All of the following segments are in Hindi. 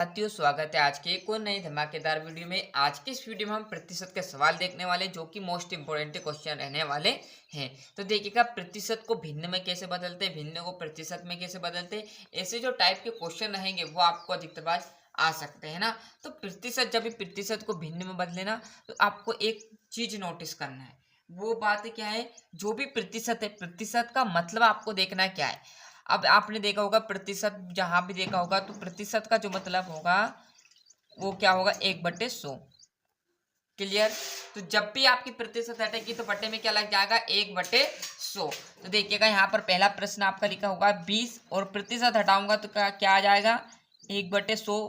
साथियों, स्वागत है आज के एक और नई धमाकेदार वीडियो में। आज के इस वीडियो में हम प्रतिशत के सवाल देखने वाले, जो कि मोस्ट इंपोर्टेंट क्वेश्चन रहने वाले हैं। तो देखिएगा, प्रतिशत को भिन्न में कैसे बदलते, भिन्न को प्रतिशत में कैसे बदलते, ऐसे जो टाइप के क्वेश्चन रहेंगे वो आपको अधिकतर बार आ सकते हैं ना। तो प्रतिशत, जब भी प्रतिशत को भिन्न में बदले ना, तो आपको एक चीज नोटिस करना है। वो बात क्या है, जो भी प्रतिशत है, प्रतिशत का मतलब आपको देखना क्या है। अब आपने देखा होगा प्रतिशत, जहां भी देखा होगा तो प्रतिशत का जो मतलब होगा वो क्या होगा, 1/100। क्लियर। तो जब भी आपकी प्रतिशत हटेगी तो बटे में क्या लग जाएगा, 1/100। तो देखिएगा, यहाँ पर पहला प्रश्न आपका लिखा होगा 20 और प्रतिशत हटाऊंगा तो क्या क्या आ जाएगा, 1/100।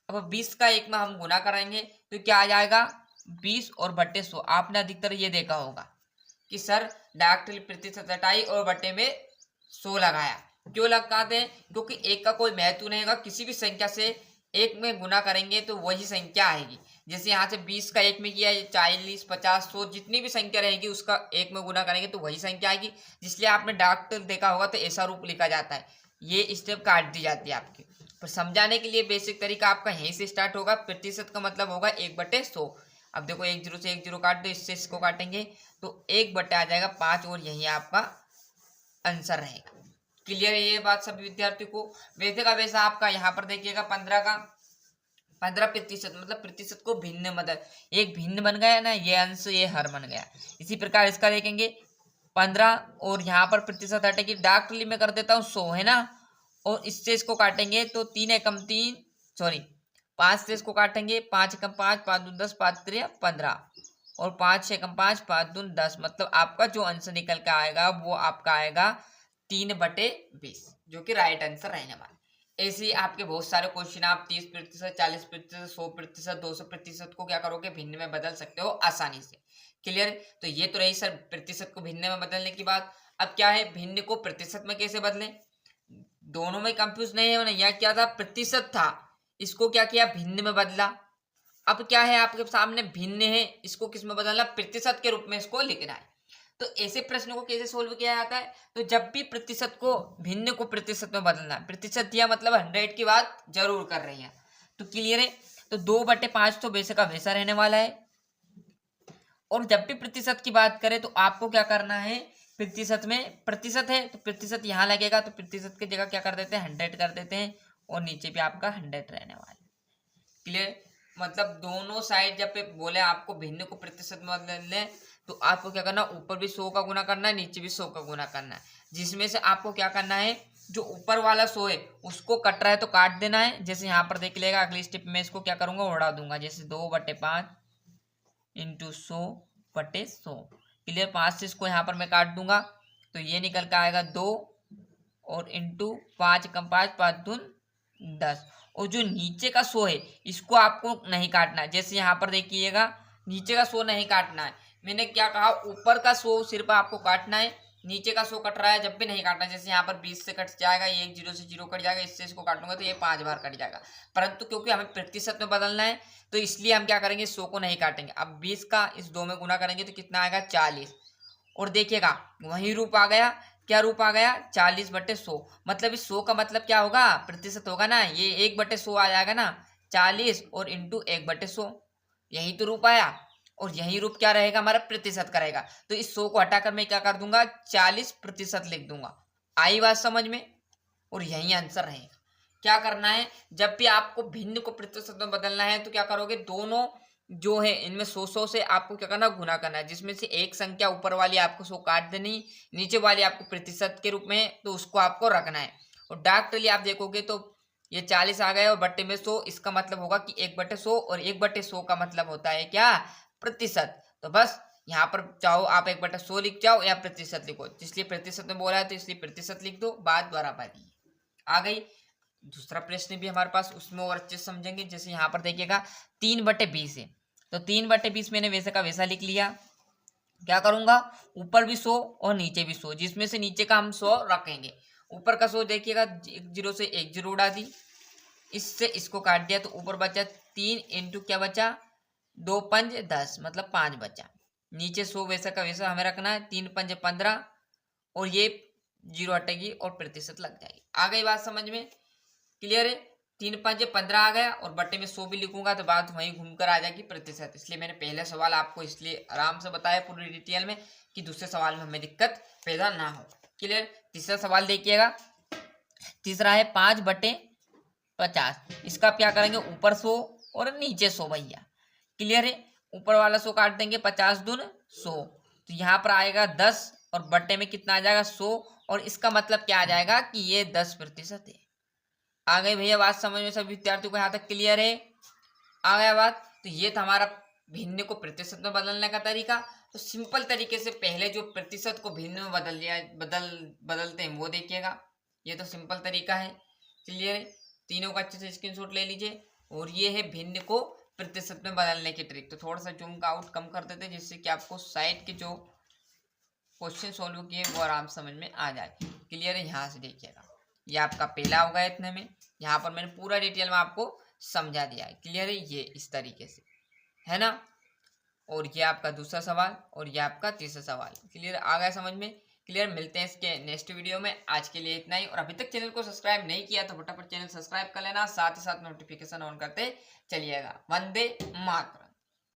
अब 20 का 1 में हम गुना कराएंगे तो क्या आ जाएगा, 20 और बटे 100। आपने अधिकतर ये देखा होगा कि सर डायरेक्टली प्रतिशत हटाई और बटे में 100 लगाया। क्यों लगाते हैं, क्योंकि एक का कोई महत्व नहीं होगा। किसी भी संख्या से एक में गुना करेंगे तो वही संख्या आएगी। जैसे यहाँ से 20 का एक में किया, 40, 50, 100 जितनी भी संख्या रहेगी उसका एक में गुना करेंगे तो वही संख्या आएगी। जिसलिए आपने डायरेक्ट देखा होगा तो ऐसा रूप लिखा जाता है, ये स्टेप काट दी जाती है आपकी। पर समझाने के लिए बेसिक तरीका आपका यहीं से स्टार्ट होगा। प्रतिशत का मतलब होगा 1/100। अब देखो, 1 0 से 1 0 काट दो, इससे इसको काटेंगे तो 1 आ जाएगा 5 और यही आपका आंसर रहेगा। क्लियर है ये बात सभी विद्यार्थी को। वैसे का वैसा आपका यहाँ पर देखिएगा, 15 का 15% मतलब प्रतिशत को भिन्न, मतलब एक भिन्न बन गया ना, ये अंश ये हर बन गया। इसी प्रकार इसका देखेंगे 15 और यहाँ पर प्रतिशत हटेगी, डायरेक्टली में कर देता हूँ 100 है ना। और इससे इसको काटेंगे तो 3 एकम 3, सॉरी 5 से इसको काटेंगे, 5 एकम 5, 5 दूनी 10, 5 3 15 और 5 एकम 5, 5 दूनी 10। मतलब आपका जो आंसर निकल के आएगा वो आपका आएगा 3/20, जो कि राइट आंसर रहने वाला। ऐसे ही आपके बहुत सारे क्वेश्चन, आप 30%, 40%, 100%, 200% को क्या करोगे, भिन्न में बदल सकते हो आसानी से। क्लियर। तो ये तो रही सर प्रतिशत को भिन्न में बदलने की बात। अब क्या है, भिन्न को प्रतिशत में कैसे बदलें। दोनों में कंफ्यूज नहीं होना। यह क्या था, प्रतिशत था, इसको क्या किया, भिन्न में बदला। अब क्या है आपके सामने, भिन्न है, इसको किस में बदलना, प्रतिशत के रूप में इसको लिखना है। तो ऐसे प्रश्नों को कैसे सोल्व किया जाता है, तो जब भी प्रतिशत को, भिन्न को प्रतिशत में बदलना है, प्रतिशत दिया मतलब 100 की बात जरूर कर रही है। तो क्लियर है। तो 2/5 तो वैसे का वैसा रहने वाला है। और जब भी प्रतिशत की बात करें तो आपको क्या करना है, प्रतिशत में प्रतिशत है तो प्रतिशत यहाँ लगेगा, तो प्रतिशत की जगह क्या कर देते हैं, 100 कर देते हैं और नीचे भी आपका 100 रहने वाला है। क्लियर। मतलब दोनों साइड जब पे बोले आपको भिन्न को प्रतिशत में बदलना है तो आपको क्या करना, ऊपर भी 100 का गुना करना है, नीचे भी 100 का गुना करना है। जिसमें से आपको क्या करना है, जो ऊपर वाला 100 है उसको कट रहा है तो काट देना है। जैसे यहाँ पर देख लेगा, अगली स्टेप में इसको क्या करूंगा, उड़ा दूंगा। जैसे 2/5 इंटू 100/100। क्लियर। 5 से इसको यहाँ पर मैं काट दूंगा तो ये निकल के आएगा 2 और इंटू 5 कम 5, 5 दून 10। और जो नीचे का 100 है इसको आपको नहीं काटना है। जैसे यहाँ पर देखिएगा, नीचे का 100 नहीं काटना है। मैंने क्या कहा, ऊपर का 100 सिर्फ आपको काटना है, नीचे का 100 कट रहा है जब भी नहीं काटना। जैसे यहाँ पर 20 से कट जाएगा, ये 1 0 से 0 कट जाएगा, इससे इसको काटूंगा तो ये 5 बार कट जाएगा। परंतु क्योंकि हमें प्रतिशत में बदलना है तो इसलिए हम क्या करेंगे, 100 को नहीं काटेंगे। अब 20 का इस 2 में गुना करेंगे तो कितना आएगा, 40। और देखिएगा वही रूप आ गया, क्या रूप आ गया, 40/100। मतलब इस 100 का मतलब क्या होगा, प्रतिशत होगा ना, ये 1/100 आ जाएगा ना, 40 और इंटू 1/100। यही तो रूप आया। और यही रूप क्या रहेगा, हमारा प्रतिशत करेगा। तो इस 100 को हटाकर मैं क्या कर दूंगा, 40% लिख दूंगा। आई बात समझ में। और यही आंसर रहेगा। क्या करना है, जब भी आपको भिन्न को प्रतिशत में बदलना है तो क्या करोगे, दोनों जो है इनमें 100 से आपको क्या करना, गुना करना है। जिसमें से एक संख्या ऊपर वाली आपको 100 काट देनी, नीचे वाली आपको प्रतिशत के रूप में तो उसको आपको रखना है। और डायरेक्टली आप देखोगे तो ये 40 आ गया और बट्टे में 100, इसका मतलब होगा कि 1/100 और 1/100 का मतलब होता है क्या, प्रतिशत। तो बस यहाँ पर चाहो आप 1/100 लिख जाओ या प्रतिशत लिखो, इसलिए प्रतिशत में बोला है तो इसलिए प्रतिशत लिख दो, बात बराबर है। आ गई। दूसरा प्रश्न भी हमारे पास, उसमें और अच्छे से समझेंगे। जैसे यहाँ पर देखिएगा 3/20 है, तो 3/20 मैंने वैसे का वैसा लिख लिया। क्या करूंगा, ऊपर भी 100 और नीचे भी 100, जिसमें से नीचे का हम 100 रखेंगे। ऊपर का 100 देखिएगा, 1 0 से 1 0 उड़ा दी, इससे इसको काट दिया तो ऊपर बचा 3 इंटू क्या बचा, 2 पंज 10, मतलब 5 बचा। नीचे 100 वैसा का वैसा हमें रखना है, 3 पंज 15 और ये 0 हटेगी और प्रतिशत लग जाएगी। आ गई बात समझ में। क्लियर है। 3 5 15 आ गया और बट्टे में 100 भी लिखूंगा तो बात वहीं घूमकर आ जाएगी प्रतिशत। इसलिए मैंने पहले सवाल आपको इसलिए आराम से बताया पूरी डिटेल में कि दूसरे सवाल में हमें दिक्कत पैदा ना हो। क्लियर। तीसरा सवाल देखिएगा। तीसरा है 5/50। इसका क्या करेंगे, ऊपर 100 और नीचे 100 भैया। क्लियर है। ऊपर वाला 100 काट देंगे, 50 दून 100, तो यहाँ पर आएगा 10 और बट्टे में कितना आ जाएगा 100, और इसका मतलब क्या आ जाएगा कि ये 10% है। आ गई भैया बात समझ में सभी विद्यार्थियों को, यहाँ तक क्लियर है? आ गया बात। तो ये था हमारा भिन्न को प्रतिशत में बदलने का तरीका। तो सिंपल तरीके से पहले जो प्रतिशत को भिन्न में बदलते हैं वो देखिएगा। ये तो सिंपल तरीका है। क्लियर है। तीनों का अच्छे से स्क्रीनशॉट ले लीजिए। और ये है भिन्न को प्रतिशत में बदलने की ट्रिक। तो थोड़ा सा जूम का आउट कम कर देते जिससे कि आपको साइड के जो क्वेश्चन सॉल्व किए वो आराम समझ में आ जाए। क्लियर है। यहाँ से देखिएगा, ये आपका पहला होगा इतने में। यहाँ पर मैंने पूरा डिटेल में आपको समझा दिया है। क्लियर है। ये इस तरीके से है ना। और ये आपका दूसरा सवाल और ये आपका तीसरा सवाल। क्लियर आ गया समझ में? क्लियर। मिलते हैं इसके नेक्स्ट वीडियो में। आज के लिए इतना ही। और अभी तक चैनल को सब्सक्राइब नहीं किया तो फटाफट चैनल सब्सक्राइब कर लेना, साथ ही साथ नोटिफिकेशन ऑन करते चलिएगा। वंदे मातरम।